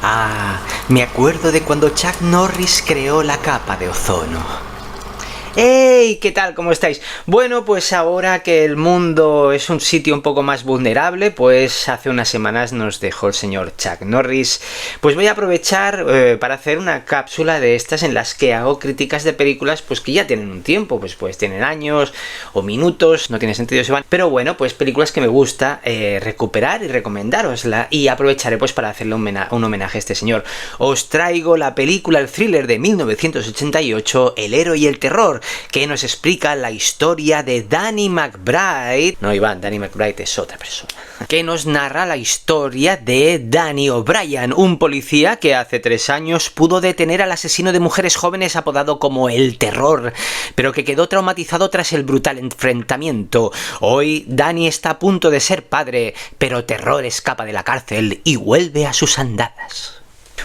Ah, me acuerdo de cuando Chuck Norris creó la capa de ozono. ¡Hey! ¿Qué tal? ¿Cómo estáis? Bueno, pues ahora que el mundo es un sitio un poco más vulnerable, pues hace unas semanas nos dejó el señor Chuck Norris. Pues voy a aprovechar para hacer una cápsula de estas en las que hago críticas de películas pues que ya tienen un tiempo, pues tienen años o minutos, no tiene sentido se van. Pero bueno, pues películas que me gusta recuperar y recomendárosla, y aprovecharé pues para hacerle un homenaje a este señor. Os traigo la película, el thriller de 1988, El héroe y el terror, que nos explica la historia de Danny McBride. No, Iván, Danny McBride es otra persona. Que nos narra la historia de Danny O'Brien, un policía que hace 3 años pudo detener al asesino de mujeres jóvenes apodado como El Terror, pero que quedó traumatizado tras el brutal enfrentamiento. Hoy Danny está a punto de ser padre, pero Terror escapa de la cárcel y vuelve a sus andadas.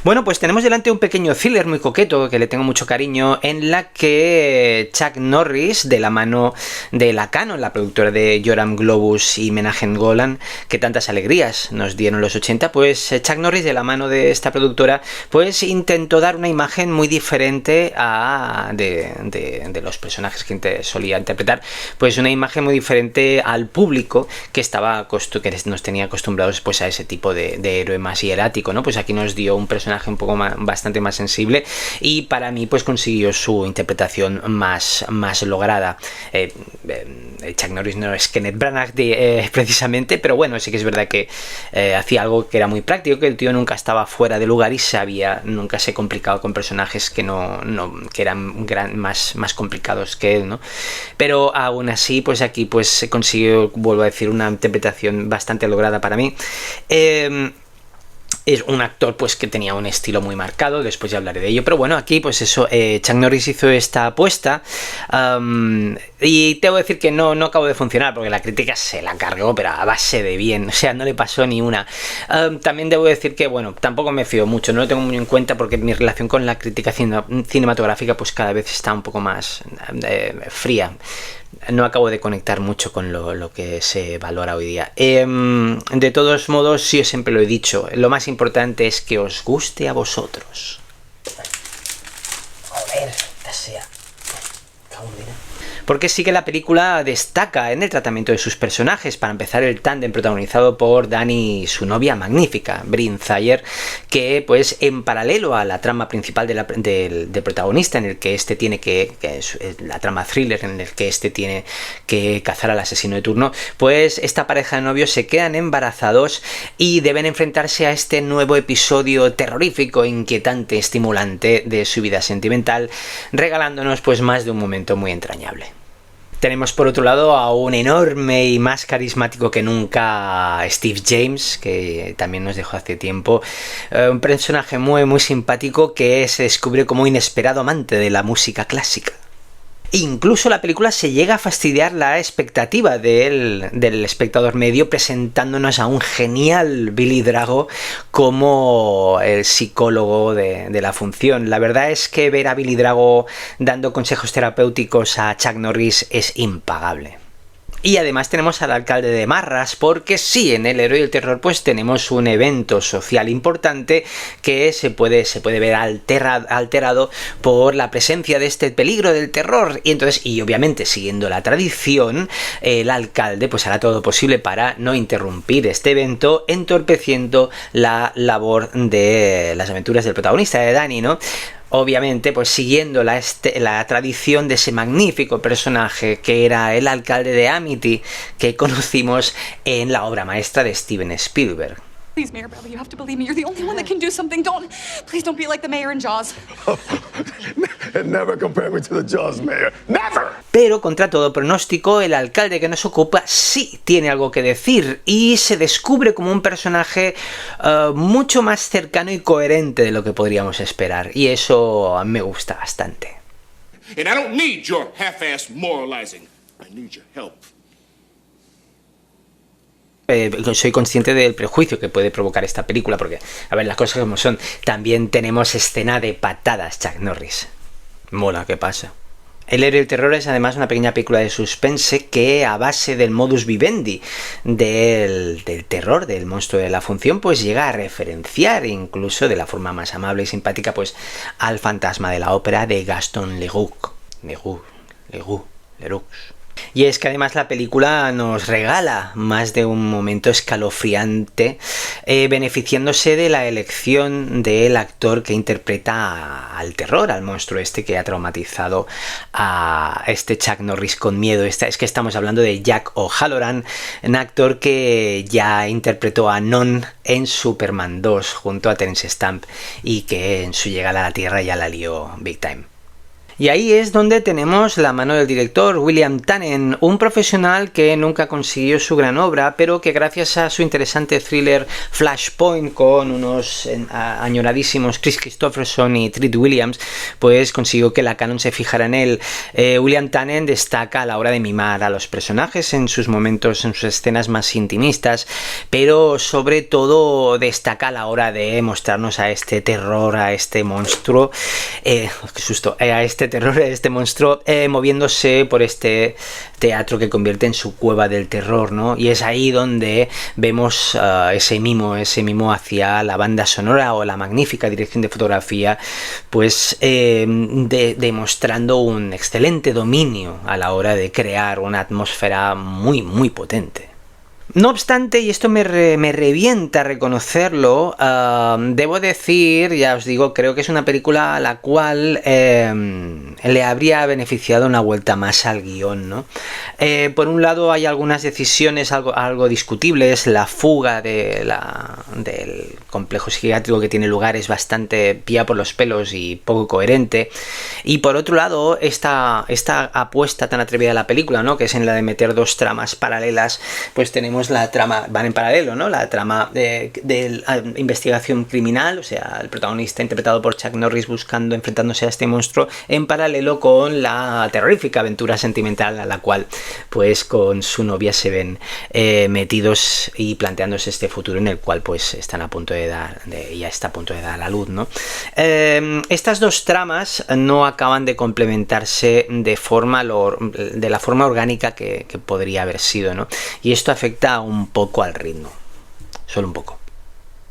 Bueno, pues tenemos delante un pequeño thriller muy coqueto, que le tengo mucho cariño, en la que Chuck Norris, de la mano de la Cannon, la productora de Yoram Globus y Menahem Golan, que tantas alegrías nos dieron los 80, pues Chuck Norris, de la mano de esta productora, pues intentó dar una imagen muy diferente de los personajes que solía interpretar, pues una imagen muy diferente al público que nos tenía acostumbrados pues a ese tipo de héroe más hierático, ¿no? Pues aquí nos dio un personaje un poco bastante más sensible, y para mí pues consiguió su interpretación más lograda. Chuck Norris no es Kenneth Branagh precisamente, pero bueno, sí que es verdad que hacía algo que era muy práctico, que el tío nunca estaba fuera de lugar y nunca se complicaba con personajes que que eran más complicados que él, ¿no? Pero aún así, pues aquí pues se consiguió, vuelvo a decir, una interpretación bastante lograda para mí. Es un actor pues que tenía un estilo muy marcado, después ya hablaré de ello, pero bueno, aquí pues eso, Chuck Norris hizo esta apuesta, y tengo que decir que no acabó de funcionar, porque la crítica se la cargó, pero a base de bien, o sea, no le pasó ni una. También debo decir que, bueno, tampoco me fío mucho, no lo tengo muy en cuenta, porque mi relación con la crítica cinematográfica pues cada vez está un poco más fría. No acabo de conectar mucho con lo que se valora hoy día. De todos modos, yo siempre lo he dicho, lo más importante es que os guste a vosotros. Joder, ya sea. Porque sí que la película destaca en el tratamiento de sus personajes. Para empezar, el tándem protagonizado por Danny y su novia magnífica, Brynne Thayer, que pues en paralelo a la trama principal del protagonista, en el que este tiene que es la trama thriller, en el que este tiene que cazar al asesino de turno, pues esta pareja de novios se quedan embarazados y deben enfrentarse a este nuevo episodio terrorífico, inquietante, estimulante de su vida sentimental, regalándonos pues más de un momento muy entrañable. Tenemos por otro lado a un enorme y más carismático que nunca Steve James, que también nos dejó hace tiempo, un personaje muy simpático que se descubre como inesperado amante de la música clásica. Incluso la película se llega a fastidiar la expectativa del espectador medio, presentándonos a un genial Billy Drago como el psicólogo de la función. La verdad es que ver a Billy Drago dando consejos terapéuticos a Chuck Norris es impagable. Y además tenemos al alcalde de Marras, porque sí, en El héroe y el terror pues tenemos un evento social importante que se puede ver alterado por la presencia de este peligro del terror, y obviamente siguiendo la tradición, el alcalde pues hará todo posible para no interrumpir este evento, entorpeciendo la labor de las aventuras del protagonista, de Danny, ¿no? Obviamente, pues siguiendo la tradición de ese magnífico personaje que era el alcalde de Amity, que conocimos en la obra maestra de Steven Spielberg. Please, Mayor Bradley, you have to believe me. You're the only one that can do something. Please don't be like the mayor in Jaws. Never compare me to the Jaws mayor. Never! Pero contra todo pronóstico, el alcalde que nos ocupa sí tiene algo que decir y se descubre como un personaje mucho más cercano y coherente de lo que podríamos esperar. Y eso me gusta bastante. And I don't need your half-assed moralizing. I need your help. Soy consciente del prejuicio que puede provocar esta película, porque, a ver, las cosas como son. También tenemos escena de patadas, Chuck Norris. Mola, ¿qué pasa? El héroe y el terror es además una pequeña película de suspense que, a base del modus vivendi del terror, del monstruo de la función, pues llega a referenciar incluso de la forma más amable y simpática pues al fantasma de la ópera de Gaston Leroux. Y es que además la película nos regala más de un momento escalofriante, beneficiándose de la elección del actor que interpreta al terror, al monstruo este que ha traumatizado a este Chuck Norris con miedo. Es que estamos hablando de Jack O'Halloran, un actor que ya interpretó a Non en Superman 2 junto a Terence Stamp y que en su llegada a la Tierra ya la lió big time. Y ahí es donde tenemos la mano del director, William Tannen, un profesional que nunca consiguió su gran obra, pero que gracias a su interesante thriller Flashpoint con unos añoradísimos Chris Christopherson y Treat Williams, pues consiguió que la Canon se fijara en él. William Tannen destaca a la hora de mimar a los personajes en sus momentos, en sus escenas más intimistas, pero sobre todo destaca a la hora de mostrarnos a este terror, a este monstruo, qué susto, a este terror, este monstruo moviéndose por este teatro que convierte en su cueva del terror, ¿no? Y es ahí donde vemos ese mimo hacia la banda sonora o la magnífica dirección de fotografía, pues demostrando un excelente dominio a la hora de crear una atmósfera muy, muy potente. No obstante, y esto me revienta reconocerlo, debo decir, ya os digo, creo que es una película a la cual le habría beneficiado una vuelta más al guión, ¿no? Por un lado hay algunas decisiones algo discutibles, la fuga del complejo psiquiátrico que tiene lugar es bastante pillada por los pelos y poco coherente, y por otro lado esta apuesta tan atrevida de la película, ¿no? Que es en la de meter dos tramas paralelas, pues tenemos la trama, van en paralelo, ¿no? La trama de investigación criminal, o sea, el protagonista interpretado por Chuck Norris enfrentándose a este monstruo, en paralelo con la terrorífica aventura sentimental a la cual, pues, con su novia se ven metidos y planteándose este futuro en el cual, pues, ya está a punto de dar a la luz, ¿no? Estas dos tramas no acaban de complementarse de la forma orgánica que podría haber sido, ¿no? Y esto afecta un poco al ritmo, solo un poco.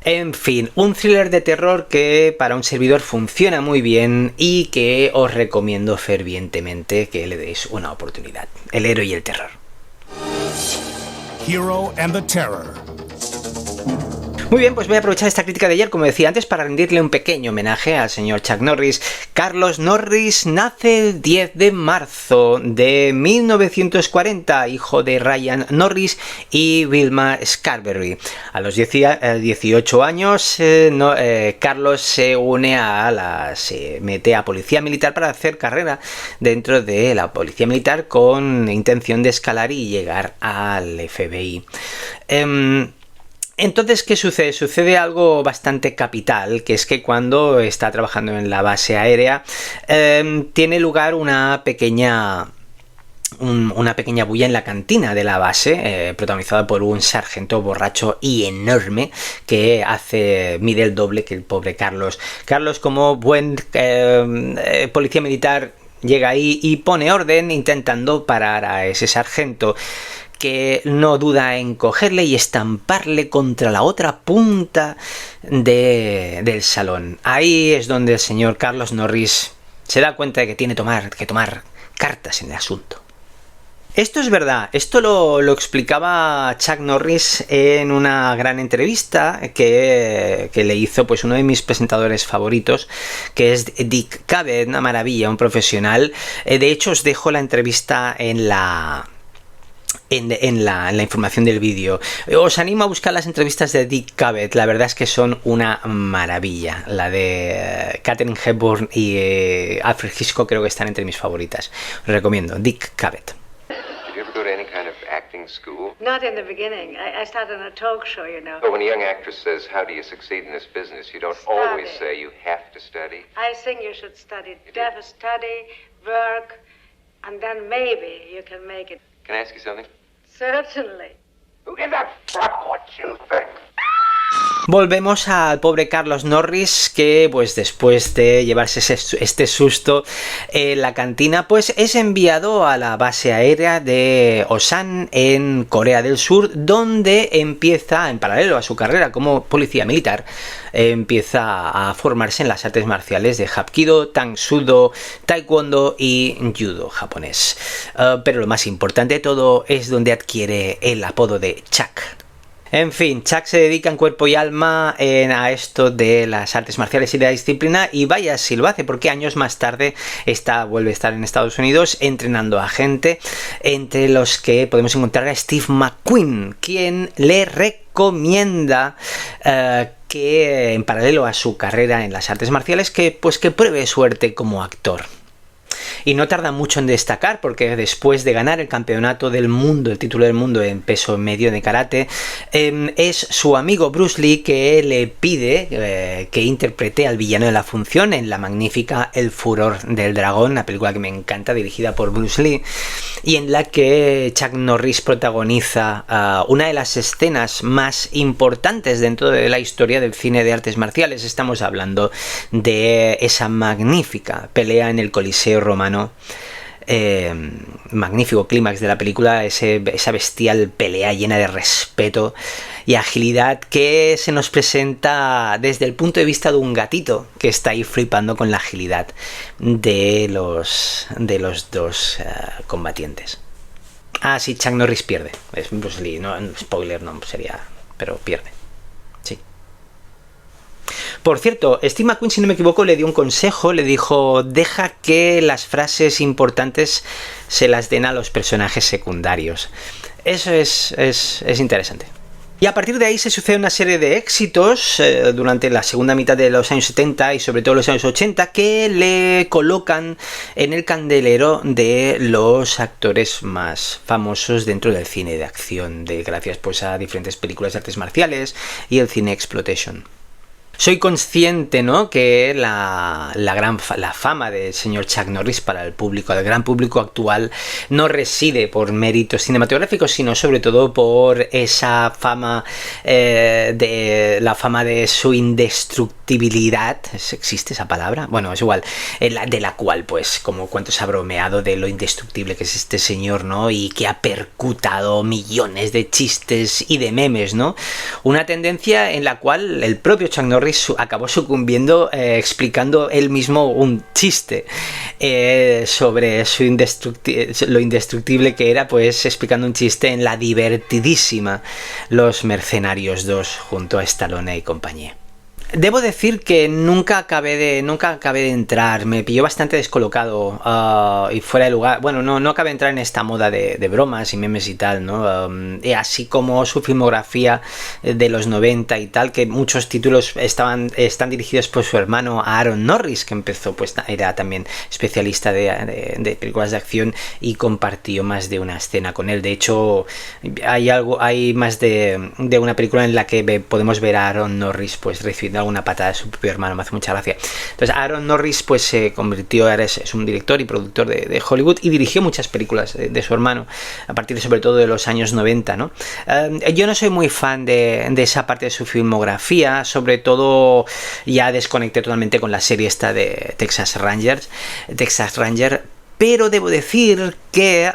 En fin, un thriller de terror que para un servidor funciona muy bien y que os recomiendo fervientemente que le deis una oportunidad. El héroe y el terror. Hero and the Terror. Muy bien, pues voy a aprovechar esta crítica de ayer, como decía antes, para rendirle un pequeño homenaje al señor Chuck Norris. Carlos Norris nace el 10 de marzo de 1940, hijo de Ryan Norris y Wilma Scarberry. A los 18 años, Carlos se mete a policía militar para hacer carrera dentro de la policía militar con intención de escalar y llegar al FBI. Entonces, ¿qué sucede? Sucede algo bastante capital, que es que cuando está trabajando en la base aérea, tiene lugar una pequeña bulla en la cantina de la base, protagonizada por un sargento borracho y enorme que mide el doble que el pobre Carlos. Carlos, como buen policía militar, llega ahí y pone orden intentando parar a ese sargento, que no duda en cogerle y estamparle contra la otra punta del salón. Ahí es donde el señor Carlos Norris se da cuenta de que tiene que tomar cartas en el asunto. Esto es verdad, esto lo explicaba Chuck Norris en una gran entrevista que le hizo pues uno de mis presentadores favoritos, que es Dick Cavett, una maravilla, un profesional. De hecho, os dejo la entrevista en la información del vídeo. Os animo a buscar las entrevistas de Dick Cavett, la verdad es que son una maravilla. La de Katharine Hepburn y Alfred Hitchcock creo que están entre mis favoritas. Os recomiendo, Dick Cavett. School? Not in the beginning. I started on a talk show, you know. But when a young actress says, how do you succeed in this business, you don't always say you have to study. I think you should study. Study, work, and then maybe you can make it. Can I ask you something? Certainly. Who gives a fuck what you think? Volvemos al pobre Carlos Norris, que pues después de llevarse este susto en la cantina, pues es enviado a la base aérea de Osan en Corea del Sur, donde empieza, en paralelo a su carrera como policía militar, empieza a formarse en las artes marciales de Hapkido, Tang Sudo, Taekwondo y Judo japonés. Pero lo más importante de todo es donde adquiere el apodo de Chuck. En fin, Chuck se dedica en cuerpo y alma a esto de las artes marciales y de la disciplina, y vaya si lo hace, porque años más tarde vuelve a estar en Estados Unidos entrenando a gente, entre los que podemos encontrar a Steve McQueen, quien le recomienda que en paralelo a su carrera en las artes marciales que pruebe suerte como actor. Y no tarda mucho en destacar, porque después de ganar el campeonato del mundo, el título del mundo en peso medio de karate, es su amigo Bruce Lee que le pide que interprete al villano de la función en la magnífica El Furor del Dragón, una película que me encanta, dirigida por Bruce Lee, y en la que Chuck Norris protagoniza una de las escenas más importantes dentro de la historia del cine de artes marciales. Estamos hablando de esa magnífica pelea en el Coliseo Romano. Magnífico clímax de la película, esa bestial pelea llena de respeto y agilidad que se nos presenta desde el punto de vista de un gatito que está ahí flipando con la agilidad de los dos combatientes. Ah, sí, Chuck Norris pierde. Es Bruce Lee, no, spoiler no sería, pero pierde. Sí. Por cierto, Steve McQueen, si no me equivoco, le dio un consejo, le dijo: deja que las frases importantes se las den a los personajes secundarios. Eso es interesante. Y a partir de ahí se sucede una serie de éxitos durante la segunda mitad de los años 70 y sobre todo los años 80 que le colocan en el candelero de los actores más famosos dentro del cine de acción, gracias pues a diferentes películas de artes marciales y el cine exploitation. Soy consciente, ¿no?, que la fama del señor Chuck Norris para el público, el gran público actual, no reside por méritos cinematográficos, sino sobre todo por esa fama la fama de su indestructibilidad. ¿Existe esa palabra? Bueno, es igual. De la cual, pues, como cuánto se ha bromeado de lo indestructible que es este señor, ¿no? Y que ha percutado millones de chistes y de memes, ¿no? Una tendencia en la cual el propio Chuck Norris acabó sucumbiendo explicando él mismo un chiste sobre lo indestructible que era, pues explicando un chiste en la divertidísima Los Mercenarios 2 junto a Stallone y compañía. Debo decir que nunca acabé de entrar, me pilló bastante descolocado y fuera de lugar. Bueno, no acabé de entrar en esta moda de bromas y memes y tal, ¿no? Y así como su filmografía de los 90 y tal, que muchos títulos están dirigidos por su hermano Aaron Norris, que empezó, pues era también especialista de películas de acción y compartió más de una escena con él. De hecho, hay más de una película en la que podemos ver a Aaron Norris pues recibiendo alguna patada de su propio hermano. Me hace mucha gracia. Entonces Aaron Norris pues se convirtió, es un director y productor de Hollywood y dirigió muchas películas de su hermano a partir sobre todo de los años 90, ¿no? Yo no soy muy fan de esa parte de su filmografía, sobre todo ya desconecté totalmente con la serie esta de Texas Ranger, pero debo decir que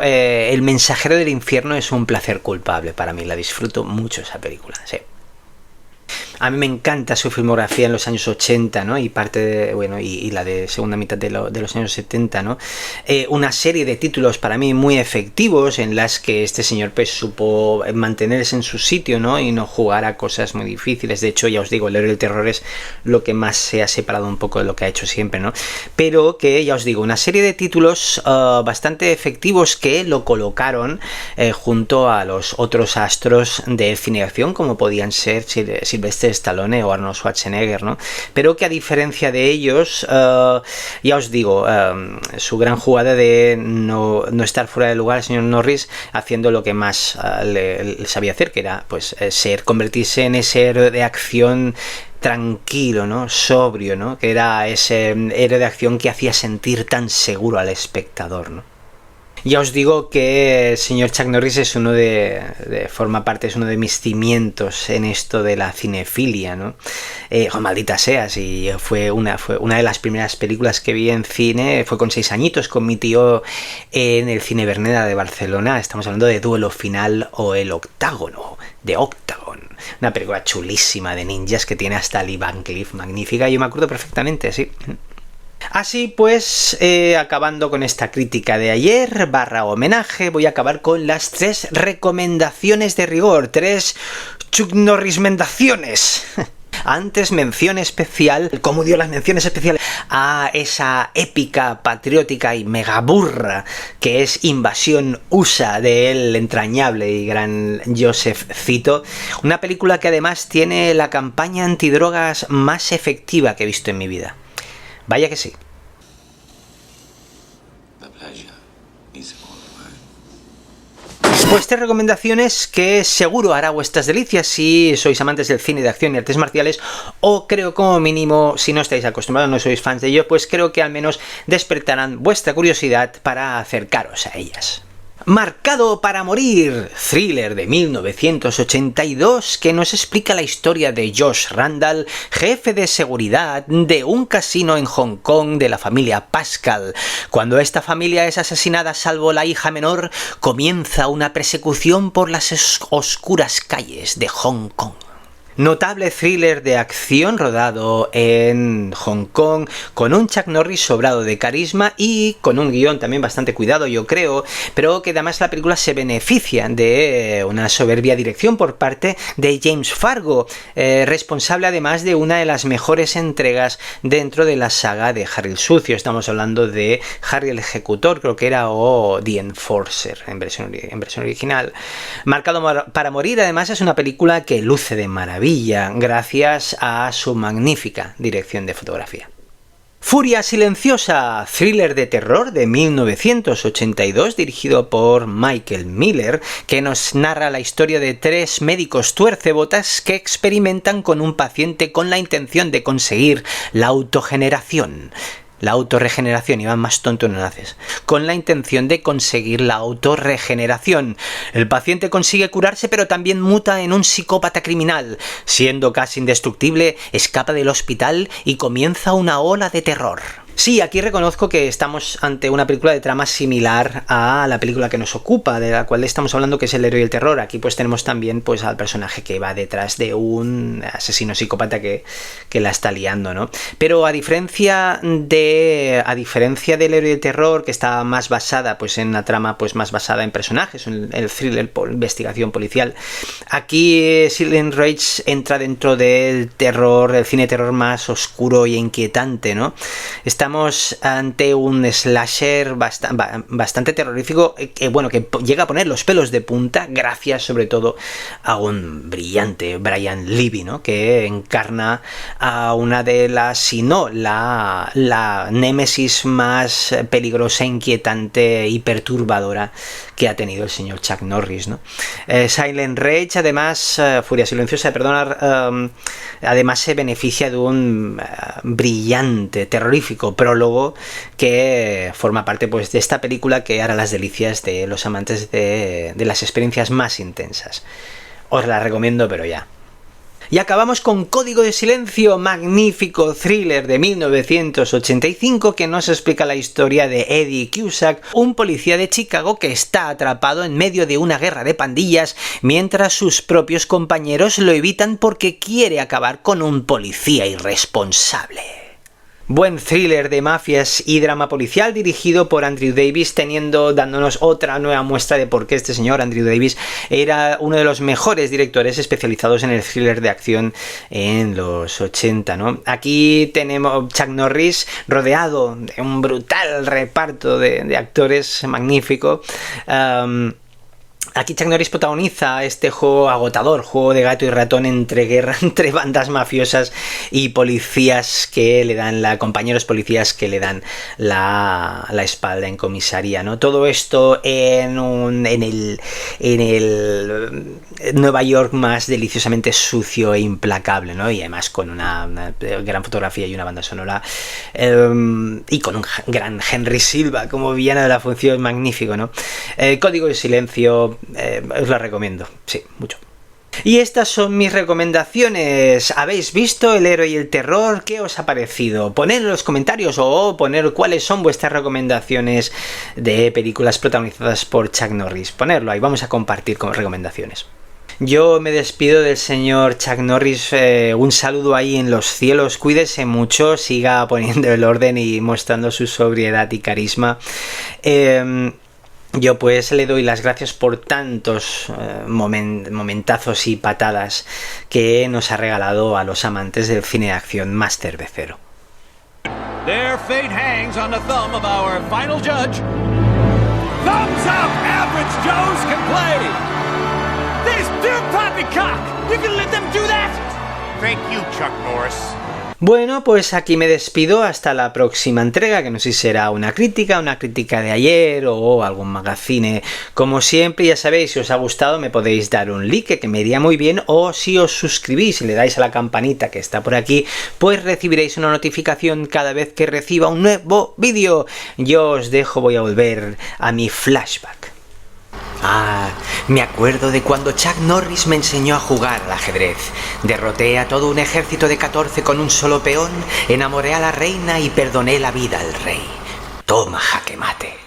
El Mensajero del Infierno es un placer culpable para mí, la disfruto mucho esa película, sí. A mí me encanta su filmografía en los años 80, ¿no? Y parte de, bueno, y la de segunda mitad de los años 70, ¿no? Una serie de títulos para mí muy efectivos en las que este señor pues supo mantenerse en su sitio, ¿no? Y no jugar a cosas muy difíciles. De hecho, ya os digo, El Héroe del Terror es lo que más se ha separado un poco de lo que ha hecho siempre, ¿no? Pero que, ya os digo, una serie de títulos bastante efectivos que lo colocaron junto a los otros astros del cine de acción, como podían ser Sylvester Stallone o Arnold Schwarzenegger, ¿no? Pero que a diferencia de ellos, ya os digo, su gran jugada de no estar fuera de lugar, el señor Norris, haciendo lo que más le sabía hacer, que era pues convertirse en ese héroe de acción tranquilo, ¿no? Sobrio, ¿no? Que era ese héroe de acción que hacía sentir tan seguro al espectador, ¿no? Ya os digo que el señor Chuck Norris es forma parte, es uno de mis cimientos en esto de la cinefilia, ¿no? Maldita sea, si fue una de las primeras películas que vi en cine, fue con 6 añitos, con mi tío en el Cine Verneda de Barcelona. Estamos hablando de Duelo Final o El Octágono, de Octagon. Una película chulísima de ninjas que tiene hasta Lee Van Cleef, magnífica, yo me acuerdo perfectamente, sí. Así pues, acabando con esta crítica de ayer, / homenaje, voy a acabar con las 3 recomendaciones de rigor, 3 Chuck Norris-mendaciones. Antes, mención especial, como dio las menciones especiales a esa épica, patriótica y megaburra que es Invasión USA del entrañable y gran Joseph Zito, una película que además tiene la campaña antidrogas más efectiva que he visto en mi vida. Vaya que sí. Pues 3 recomendaciones que seguro hará vuestras delicias si sois amantes del cine de acción y artes marciales, o creo como mínimo, si no estáis acostumbrados, no sois fans de ello, pues creo que al menos despertarán vuestra curiosidad para acercaros a ellas. Marcado para morir, thriller de 1982 que nos explica la historia de Josh Randall, jefe de seguridad de un casino en Hong Kong de la familia Pascal. Cuando esta familia es asesinada salvo la hija menor, comienza una persecución por las oscuras calles de Hong Kong. Notable thriller de acción rodado en Hong Kong, con un Chuck Norris sobrado de carisma y con un guión también bastante cuidado, yo creo, pero que además la película se beneficia de una soberbia dirección por parte de James Fargo, responsable además de una de las mejores entregas dentro de la saga de Harry el Sucio. Estamos hablando de Harry el Ejecutor, creo que era, o The Enforcer en versión original. Marcado para morir, además, es una película que luce de maravilla gracias a su magnífica dirección de fotografía. Furia Silenciosa, thriller de terror de 1982 dirigido por Michael Miller, que nos narra la historia de 3 médicos tuercebotas que experimentan con un paciente con la intención de conseguir la autogeneración. La autorregeneración, Iván, más tonto no naces. Con la intención de conseguir la autorregeneración. El paciente consigue curarse, pero también muta en un psicópata criminal. Siendo casi indestructible, escapa del hospital y comienza una ola de terror. Sí, aquí reconozco que estamos ante una película de trama similar a la película que nos ocupa, de la cual estamos hablando, que es El héroe y el terror. Aquí pues tenemos también pues al personaje que va detrás de un asesino psicópata que la está liando, ¿no? Pero a diferencia del héroe y el terror, que está más basada pues en una trama pues más basada en personajes, en el thriller por investigación policial, aquí Silent Rage entra dentro del terror, el cine terror más oscuro y inquietante, ¿no? Estamos ante un slasher bastante terrorífico, que llega a poner los pelos de punta gracias sobre todo a un brillante Brian Levy, ¿no? Que encarna a una de las, si no la némesis más peligrosa, inquietante y perturbadora que ha tenido el señor Chuck Norris, ¿no? Silent Rage, además, Furia Silenciosa, además se beneficia de un brillante, terrorífico prólogo que forma parte pues de esta película que hará las delicias de los amantes de las experiencias más intensas. Os la recomiendo, pero ya. Y acabamos con Código de Silencio, magnífico thriller de 1985 que nos explica la historia de Eddie Cusack, un policía de Chicago que está atrapado en medio de una guerra de pandillas mientras sus propios compañeros lo evitan porque quiere acabar con un policía irresponsable. Buen thriller de mafias y drama policial dirigido por Andrew Davis, dándonos otra nueva muestra de por qué este señor Andrew Davis era uno de los mejores directores especializados en el thriller de acción en los 80, ¿no? Aquí tenemos Chuck Norris rodeado de un brutal reparto de actores magnífico. Aquí Chuck Norris protagoniza este juego agotador, juego de gato y ratón entre guerra entre bandas mafiosas y policías que le dan compañeros policías que le dan la espalda en comisaría, ¿no? Todo esto en el Nueva York más deliciosamente sucio e implacable, ¿no? Y además con una gran fotografía y una banda sonora y con un gran Henry Silva como villano de la función, magnífico, ¿no? Código de silencio. Os la recomiendo, sí, mucho. Y estas son mis recomendaciones. ¿Habéis visto El héroe y el terror? ¿Qué os ha parecido? Poned en los comentarios o poner cuáles son vuestras recomendaciones de películas protagonizadas por Chuck Norris. Ponerlo ahí, vamos a compartir como recomendaciones. Yo me despido del señor Chuck Norris, un saludo ahí en los cielos, cuídese mucho, siga poniendo el orden y mostrando su sobriedad y carisma. Yo pues le doy las gracias por tantos momentazos y patadas que nos ha regalado a los amantes del cine de acción más cervecero. Their fate hangs on the thumb of our final judge. Thumbs up, average Joes can play. This Bill Poppycock, you can let them do that? Thank you, Chuck Norris. Bueno, pues aquí me despido hasta la próxima entrega, que no sé si será una crítica de ayer o algún magazine. Como siempre, ya sabéis, si os ha gustado me podéis dar un like, que me iría muy bien, o si os suscribís y le dais a la campanita que está por aquí, pues recibiréis una notificación cada vez que reciba un nuevo vídeo. Yo os dejo, voy a volver a mi flashback. Me acuerdo de cuando Chuck Norris me enseñó a jugar al ajedrez. Derroté a todo un ejército de 14 con un solo peón, enamoré a la reina y perdoné la vida al rey. Toma, jaque mate.